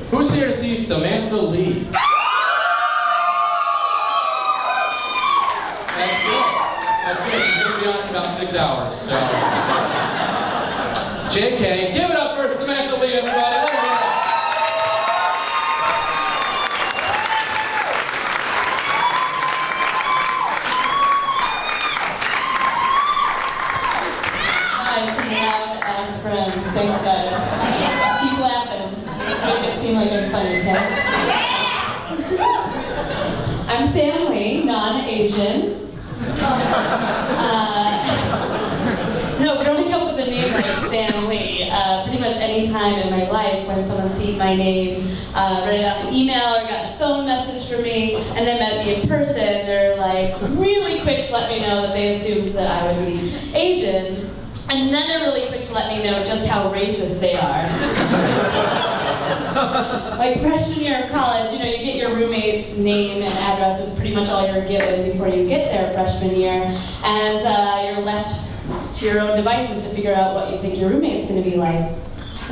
Who's here to see Samantha Lee? That's good. That's good. She's going to be on in about 6 hours. So. JK, give it up for Samantha Lee, everybody. Let her hear it. Hi, it's loud as friends. Thanks, guys. Just keep laughing. Make it seem like I'm funny, okay? I'm Sam Lee, non-Asian. No, growing up with a name like Sam Lee, pretty much any time in my life when someone seen my name, read it off an email or got a phone message from me, and then met me in person, they're like really quick to let me know that they assumed that I would be Asian, and then they're really quick to let me know just how racist they are. Like freshman year of college, you know, you get your roommate's name and address. It's pretty much all you're given before you get there freshman year, and you're left to your own devices to figure out what you think your roommate's going to be like.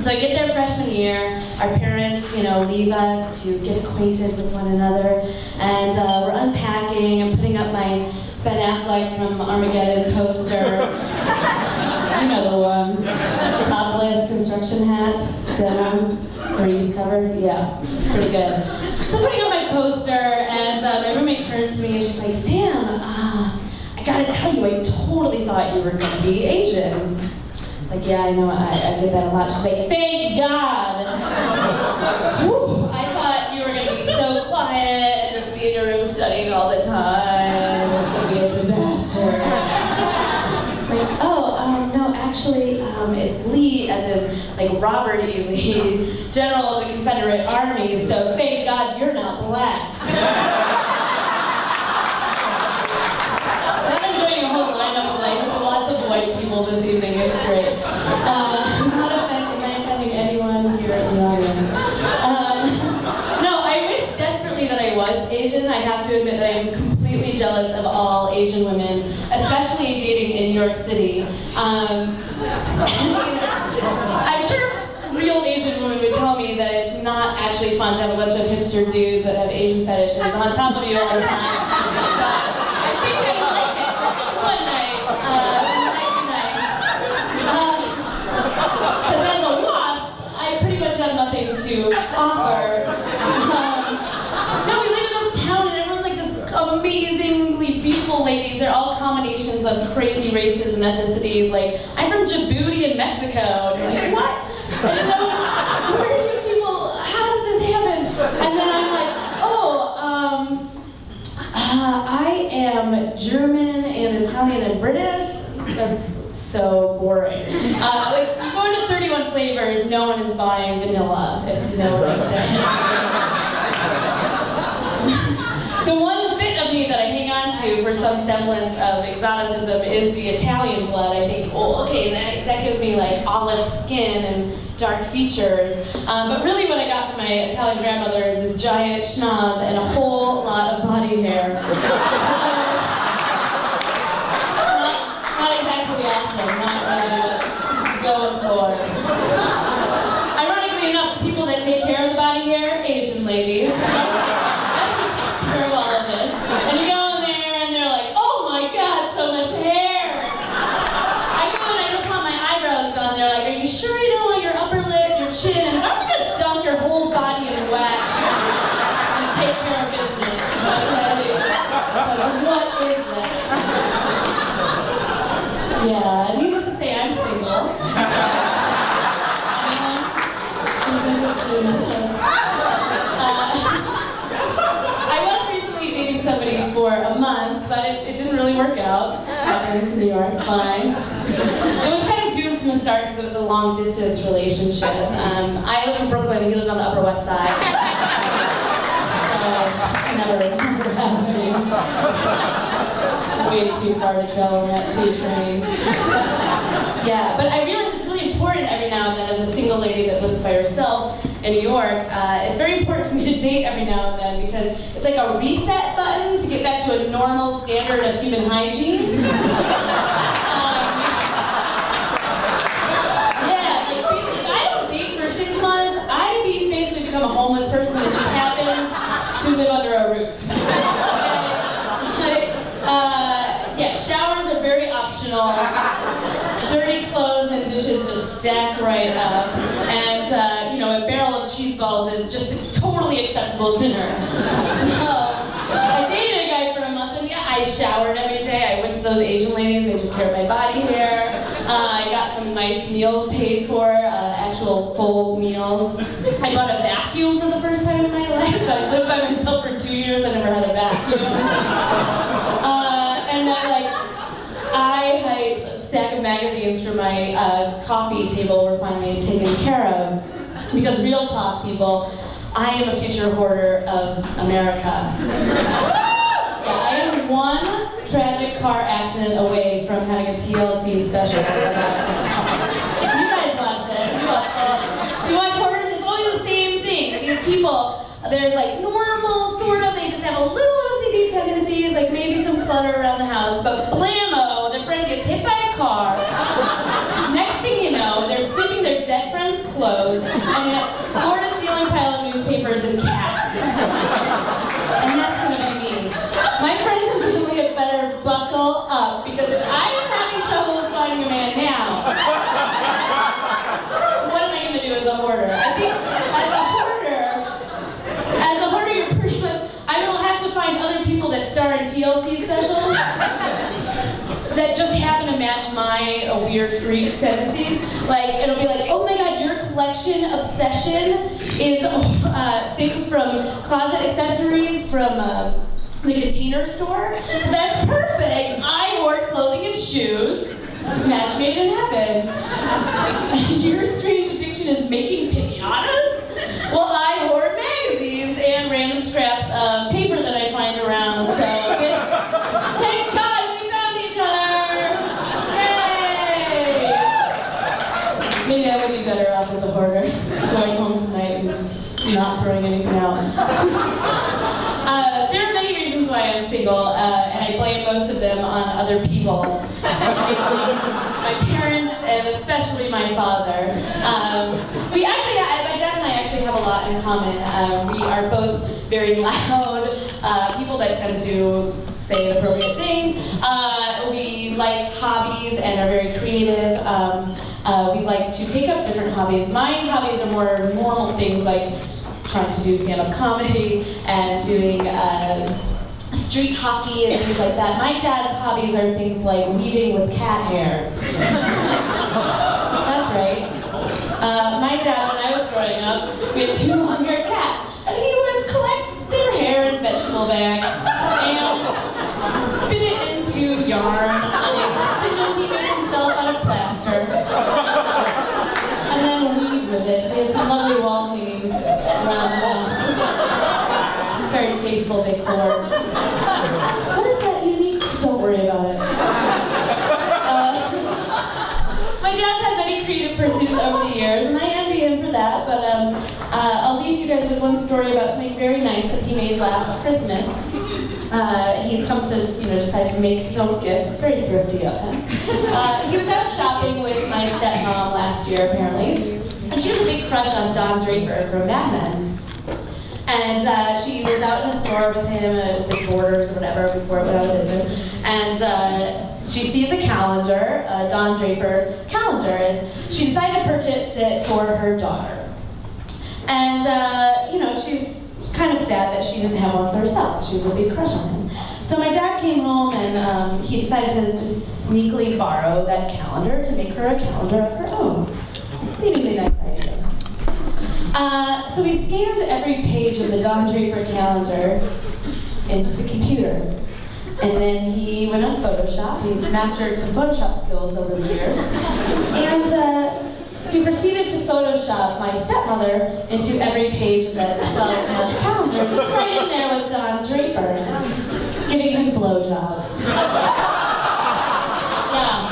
So I get there freshman year, our parents, you know, leave us to get acquainted with one another, and we're unpacking and putting up my Ben Affleck from Armageddon poster. You know the one. Topless construction hat, denim, grease covered. Yeah, pretty good. So I'm putting up my poster, and my roommate turns to me and she's like, Sam, I gotta tell you, I totally thought you were gonna be Asian. Like, yeah, I know, I did that a lot. She's like, thank God! Whew, I thought you were gonna be so quiet and just be in your room studying all the time. It's gonna be a disaster. Like, oh, no, actually, it's Lee, as in, like, Robert E. Lee, General of the Confederate Army, so thank God you're not black. White people this evening, it's great. I'm not offending anyone here in the audience. No, I wish desperately that I was Asian. I have to admit that I'm completely jealous of all Asian women, especially dating in New York City. I'm sure real Asian women would tell me that it's not actually fun to have a bunch of hipster dudes that have Asian fetishes on top of you all the time. But I think I like it for just one night. Because as a WASP, I pretty much have nothing to offer. No, we live in this town and everyone's like this amazingly beautiful ladies. They're all combinations of crazy races and ethnicities. Like, I'm from Djibouti in Mexico. And you're like, what? I didn't know, where are you people? How does this happen? And then I'm like, oh, I am German and Italian and British. That's so boring. Like, you go into 31 flavors, no one is buying vanilla, if you know what I'm saying. The one bit of me that I hang on to for some semblance of exoticism is the Italian blood. I think, oh, okay, that gives me like olive skin and dark features. But really what I got from my Italian grandmother is this giant schnoz and a whole lot of body hair. Not exactly awesome, not really going for. Ironically enough, the people that take care of the body hair, Asian ladies. That's who takes care of all of this. And you go in there and they're like, oh my God, so much hair. I go and I just want my eyebrows done. They're like, are you sure you don't want your upper lip, your chin, and why don't you just dump your whole body in wax and take care of business? Okay? But what is that? Yeah, needless to say, I'm single. I was recently dating somebody for a month, but it didn't really work out. Happens in New York, fine. It was kind of doomed from the start because it was a long-distance relationship. I live in Brooklyn, and he lived on the Upper West Side. So, never happening. Way too far to travel on that 2 train. Yeah, but I realize it's really important every now and then as a single lady that lives by herself in New York. It's very important for me to date every now and then because it's like a reset button to get back to a normal standard of human hygiene. Yeah, like if I don't date for 6 months, I basically become a homeless person that just happens to live under our roof. Yeah, showers are very optional. Dirty clothes and dishes just stack right up. And, you know, a barrel of cheese balls is just a totally acceptable dinner. I dated a guy for a month, and yeah, I showered every day. I went to those Asian ladies, they took care of my body hair. I got some nice meals paid for, actual full meals. I bought a vacuum for the first time in my life. I lived by myself for 2 years, I never had a vacuum. And then, like, I hiked a stack of magazines for my coffee table were finally taken care of. Because real talk, people, I am a future hoarder of America. Yeah, I am one tragic car accident away from having a TLC special. You guys watch it. You watch it. You watch hoarders, it's always the same thing. These people, they're like normal, sort of, they just have a little OCD tendencies, like maybe some clutter around the house, but blammo, their friend gets hit by a car. Next thing you know, they're sweeping their dead friend's clothes, and a floor-to-ceiling pile of newspapers and cats. And that's gonna be me. My friends and family had better buckle up, because if I am having trouble finding a man now, what am I gonna do as a hoarder? I think as a hoarder, you're pretty much, I will have to find other people that star in TLC specials that just happen to match my weird freak tendencies. Like, it'll be like, oh my god, your collection obsession is things from closet accessories from the Container Store. That's perfect. I hoard clothing and shoes. Match made in heaven. Your strange addiction is making piñatas? Well, I hoard magazines and random scraps of paper that I find around, so thank God we found each other! Yay! Maybe I would be better off as a hoarder, going home tonight and not throwing anything out. There are many reasons why I'm single, and I blame most of them on other people. My parents, and especially my father. My dad and I actually have a lot in common. We are both very loud, people that tend to say inappropriate things. We like hobbies and are very creative. We like to take up different hobbies. My hobbies are more normal things like trying to do stand-up comedy and doing street hockey and things like that. My dad's hobbies are things like weaving with cat hair. That's right. My dad, when I was growing up, we had 2 long-haired cats, and he would collect their hair in vegetable bags and spin it into yarn and spindle weave it himself out of plaster. And then weave with it. We had some lovely wall hangings around the house. Very tasteful decor. What is that unique? Don't worry about it. My dad's had many creative pursuits over the years, and I envy him for that, but I'll leave you guys with one story about something very nice that he made last Christmas. He's come to, decide to make his own gifts. It's very thrifty of him. He was out shopping with my stepmom last year, apparently, and she has a big crush on Don Draper from Mad Men. And she was out in a store with him at the Borders or whatever before it went out of business. And she sees a calendar, a Don Draper calendar, and she decided to purchase it for her daughter. And she's kind of sad that she didn't have one for herself. She was a big crush on him. So my dad came home and he decided to just sneakily borrow that calendar to make her a calendar of her own. Seemingly nice idea. So he scanned every page of the Don Draper calendar into the computer. And then he went on Photoshop. He's mastered some Photoshop skills over the years. And he proceeded to Photoshop my stepmother into every page of that 12-month calendar, just right in there with Don Draper, giving him blowjobs. Yeah.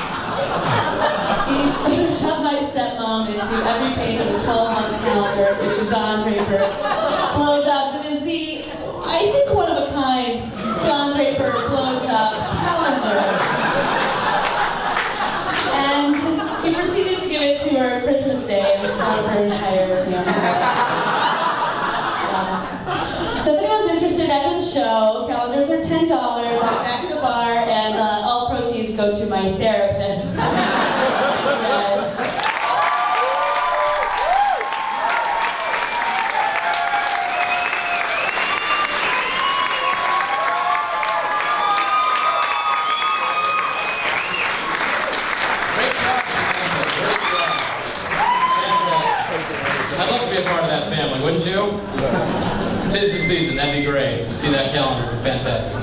He photoshopped my stepmom into every page of the 12-month calendar with Don Draper blowjobs. It is the, I think, one-of-a-kind Don Draper blowjob calendar. And he proceeded to give it to her Christmas Day in front of her entire family. after the show. Calendars are $10 back at the bar, and all proceeds go to my therapist. Thank you guys. Great job, Samantha. Great job. Fantastic. I'd love to be a part of that family, wouldn't you? 'Tis the season. That'd be great. To see that calendar. Fantastic.